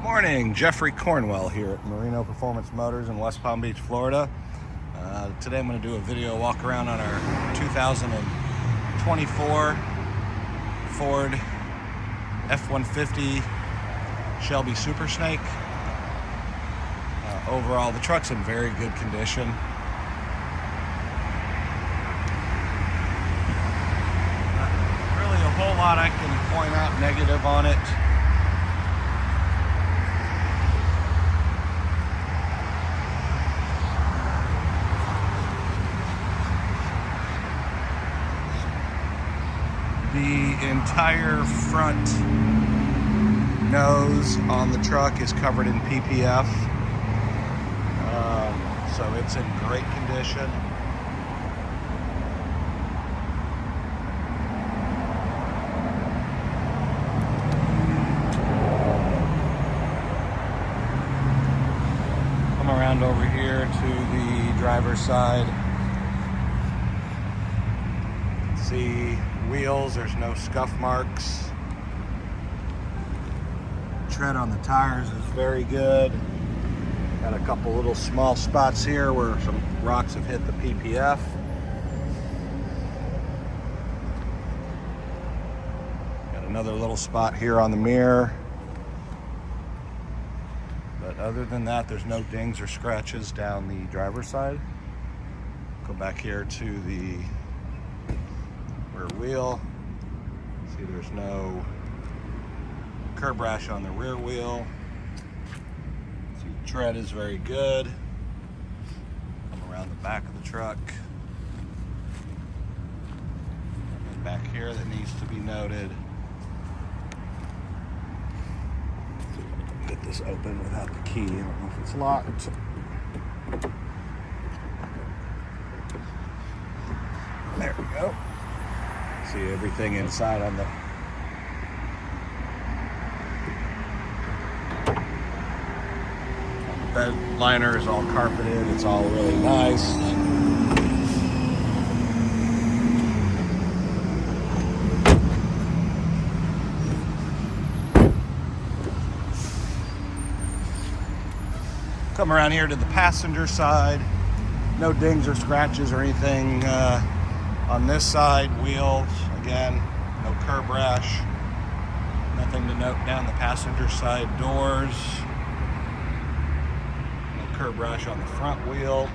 Morning, Jeffrey Cornwell here at Marino Performance Motors in West Palm Beach, Florida. Today I'm going to do a video walk around on our 2024 Ford F-150 Shelby Super Snake. Overall, the truck's in very good condition. Really a whole lot I can point out negative on it. The entire front nose on the truck is covered in PPF, so it's in great condition. Come around over here to the driver's side. See wheels, there's no scuff marks. Tread on the tires is very good. Got a couple little small spots here where some rocks have hit the PPF. Got another little spot here on the mirror. But other than that, there's no dings or scratches down the driver's side. Go back here to the rear wheel. See, there's no curb rash on the rear wheel. See, the tread is very good. Come around the back of the truck. And back here that needs to be noted. Get this open without the key. I don't know if it's locked. There we go. See everything inside on the bed liner is all carpeted. It's all really nice. Come around here to the passenger side. No dings or scratches or anything on this side. Wheels, again, no curb rash. Nothing to note down the passenger side. Doors, no curb rash on the front wheel.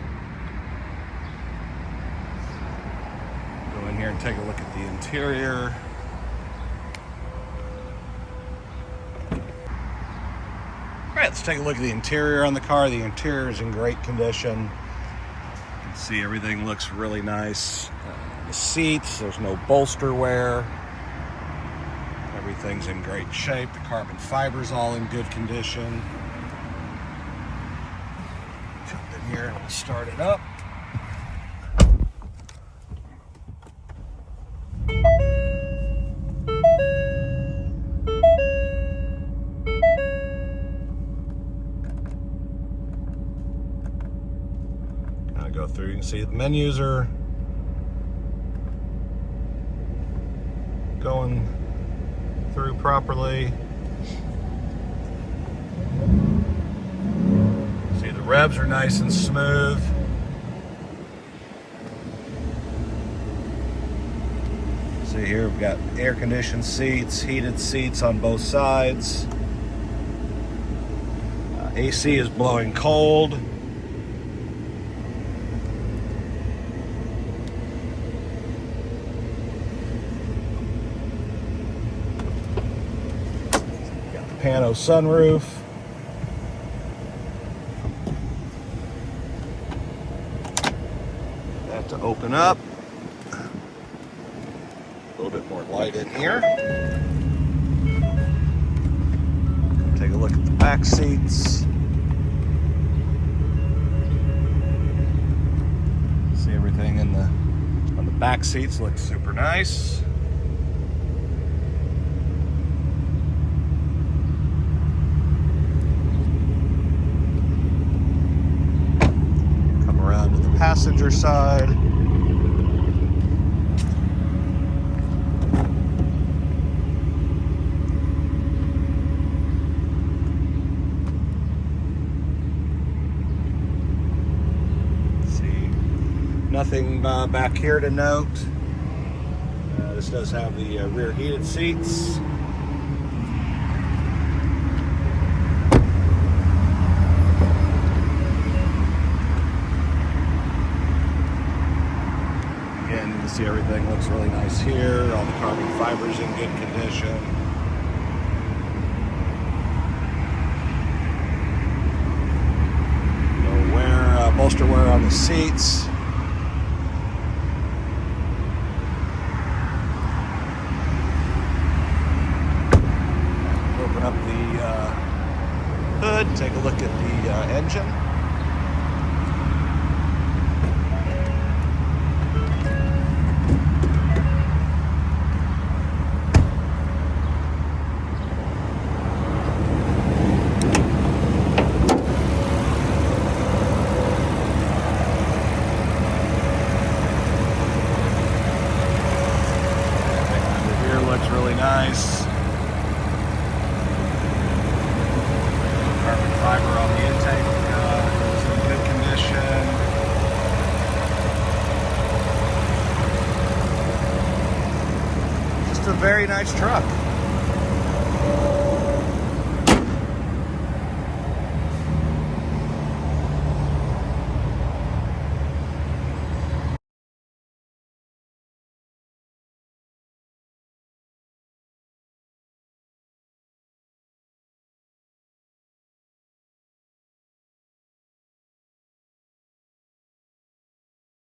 Go in here and take a look at the interior. All right, let's take a look at the interior on the car. The interior is in great condition. You can see everything looks really nice. The seats, there's no bolster wear. Everything's in great shape. The carbon fiber's all in good condition. Jump in here and we'll start it up. Kind of go through, you can see the menus are going through properly. See, the revs are nice and smooth. See here, we've got air conditioned seats, heated seats on both sides. AC is blowing cold. Pano sunroof. That to open up. A little bit more light in here. Take a look at the back seats. See everything on the back seats looks super nice. Passenger side. Nothing back here to note. This does have the rear heated seats. Again, you can see everything looks really nice here. All the carbon fibers in good condition. No wear, bolster wear on the seats. Open up the hood, take a look at the engine. Looks really nice. Carbon fiber on the intake is in good condition. Just a very nice truck.